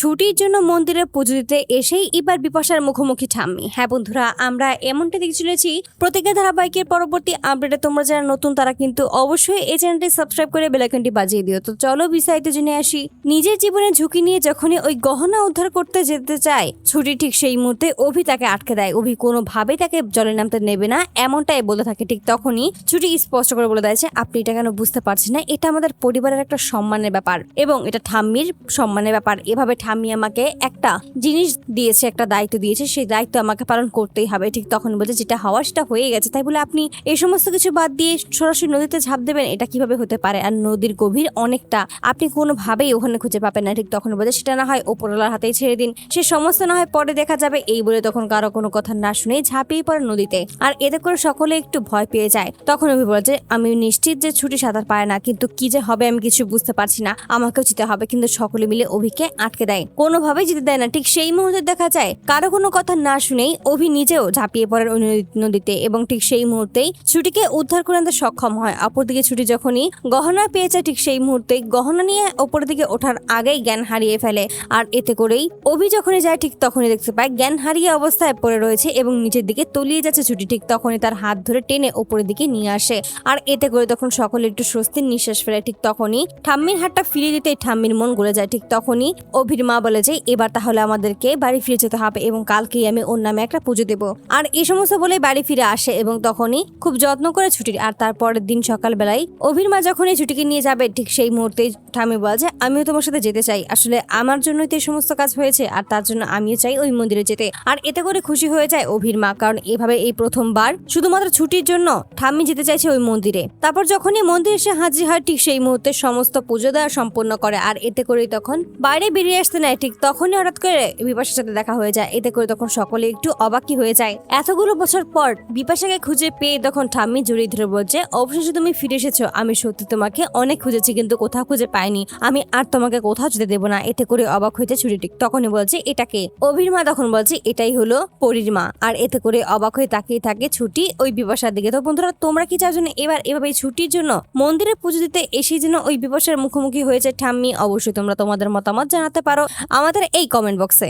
ছুটির জন্য মন্দিরে পুজো দিতে এসেই এবার বিপাশার মুখোমুখি ঠাম্মি। হ্যাঁ বন্ধুরা, আমরা এমনটা দেখে চলেছি প্রত্যেকটা ধারাবাহিকের পরবর্তী আপডেটে। তোমরা যারা নতুন তারা কিন্তু অবশ্যই এই চ্যানেলটি সাবস্ক্রাইব করে বেল আইকনটি বাজিয়ে দিও। তো চলো বিস্তারিত জেনে আসি। নিজের জীবনে ঝুঁকি নিয়ে যখনই ওই গহনা উদ্ধার করতে যেতে চায় ছুটি, ঠিক সেই মুহূর্তে অভি তাকে আটকে দেয়। অভি কোনোভাবেই তাকে জলে নামতে নেবে না, এমনটাই বলে থাকে। ঠিক তখনই ছুটি স্পষ্ট করে বলে দেয় যে আপনি এটা কেন বুঝতে পারছেন না, এটা আমাদের পরিবারের একটা সম্মানের ব্যাপার এবং এটা ঠাম্মির সম্মানের ব্যাপার। এভাবে ঠাম্মি আমাকে একটা জিনিস দিয়েছে, একটা দায়িত্ব দিয়েছে, সেই দায়িত্ব আমাকে পালন করতেই হবে। ঠিক তখন বলছে যেটা হওয়ার সেটা হয়ে গেছে, তাই বলে আপনি এই সমস্ত কিছু বাদ দিয়ে সরাসরি নদীতে ঝাঁপ দেবেন, এটা কিভাবে হতে পারে? আর নদীর গভীর অনেকটা, আপনি কোনোভাবেই ওখানে খুঁজে পাবেন না। ঠিক তখন বলছে সেটা না হয় ওপরওয়ালার হাতেই ছেড়ে দিন, সে সমস্ত না হয় পরে দেখা যাবে। এই বলে তখন কারো কোনো কথা না শুনেই ঝাঁপিয়ে পড়ে নদীতে। আর এতে করে সকলে একটু ভয় পেয়ে যায়। তখন অভি বলে যে আমি নিশ্চিত যে ছুটি সাঁতার পারে না, কিন্তু কি যে হবে আমি কিছু বুঝতে পারছি না, আমাকেও যেতে হবে। কিন্তু সকলে মিলে অভিকে আটকে দেয়, কোনোভাবেই যেতে দেয় না। ঠিক সেই মুহূর্তে দেখা যায় কারো কোনো কথা না শুনেই অভি নিজেও ঝাঁপিয়ে পড়েন ওই নদীতে এবং ঠিক সেই মুহূর্তেই ছুটিকে উদ্ধার করে আনতে সক্ষম হয়। অপরদিকে ছুটি যখনই গহনা পেয়েছে, ঠিক সেই মুহূর্তেই গহনা নিয়ে ওপরের দিকে ওঠার আগেই জ্ঞান হারিয়ে ফেলে। আর এতে করেই অভি যখনই যায় ঠিক তখনই দেখতে পায় জ্ঞান হারিয়ে অবস্থায় পড়ে রয়েছে এবং নিচের দিকে তলিয়ে যাচ্ছে ছুটি। ঠিক তখনই তার হাত ধরে টেনে ওপরের দিকে নিয়ে আসে। আর এতে করে তখন সকলে একটু স্বস্তির নিঃশ্বাস ফেলে। ঠিক তখনই ঠাম্মির হাতটা ফিরিয়ে দিতেই ঠাম্মির মন গলে যায়। ঠিক তখনই অভির মা বলে যে এবার তাহলে আমাদেরকে বাড়ি ফিরে যেতে হবে এবং কালকেই আমি ওর নামে একটা পুজো দেবো। আর এই সমস্ত বলে বাড়ি ফিরে আসে এবং তখনই খুব যত্ন করে ছুটির। আর তারপরের দিন সকালবেলায় অভির মা যখন এই ছুটিকে নিয়ে যাবে, ঠিক সেই মুহূর্তেই ঠাম্মি বলে যে আমিও তোমার সাথে যেতে চাই, আসলে আমার জন্যই তো এই সমস্ত কাজ হয়েছে আর তার জন্য আমিও চাই ওই মন্দিরে যেতে। আর এতে করে খুশি হয়ে যায় অভির মা, কারণ এভাবে এই প্রথমবার শুধুমাত্র ছুটির জন্য ঠাম্মি যেতে চাইছে ওই মন্দিরে। তারপর যখনই মন্দিরে এসে হাজির হয়, ঠিক সেই মুহূর্তে সমস্ত পুজো দেওয়া সম্পন্ন করে। আর এতে করেই তখন বাইরে বেরিয়ে আসতে নেয়, ঠিক তখনই হঠাৎ করে বিপাশার সাথে দেখা হয়ে যায়। এতে করে তখন সকলে একটু অবাকই হয়ে যায়। এতগুলো বছর পর বিপাশাকে খুঁজে পেয়ে তখন ঠাম্মি জড়িয়ে ধরে বলছে অবশেষে তুমি ফিরে এসেছো, আমি সত্যি তোমাকে অনেক খুঁজেছি কিন্তু কোথাও খুঁজে পাইনি, আমি আর তোমাকে কোথাও যেতে দেবো না। এতে করে অবাক হয়েছে ছুটি। ঠিক তখনই বলছে এটাকে অভির মা, তখন বলছে এটাই হলো পরীর মা। আর এতে করে অবাক হয়ে তাকিয়ে থাকে ছুটি ওই বিপাশার দিকে। তো বন্ধুরা, তোমরা কি চাও যেন এবার এভাবে ছুটির জন্য মন্দিরে পুজো দিতে এসে যেন ওই বিপাশার মুখোমুখি হয়েছে ঠাম্মি? অবশ্যই তোমরা তোমাদের মতামত জানাতে পারো আমাদের এই কমেন্ট বক্সে।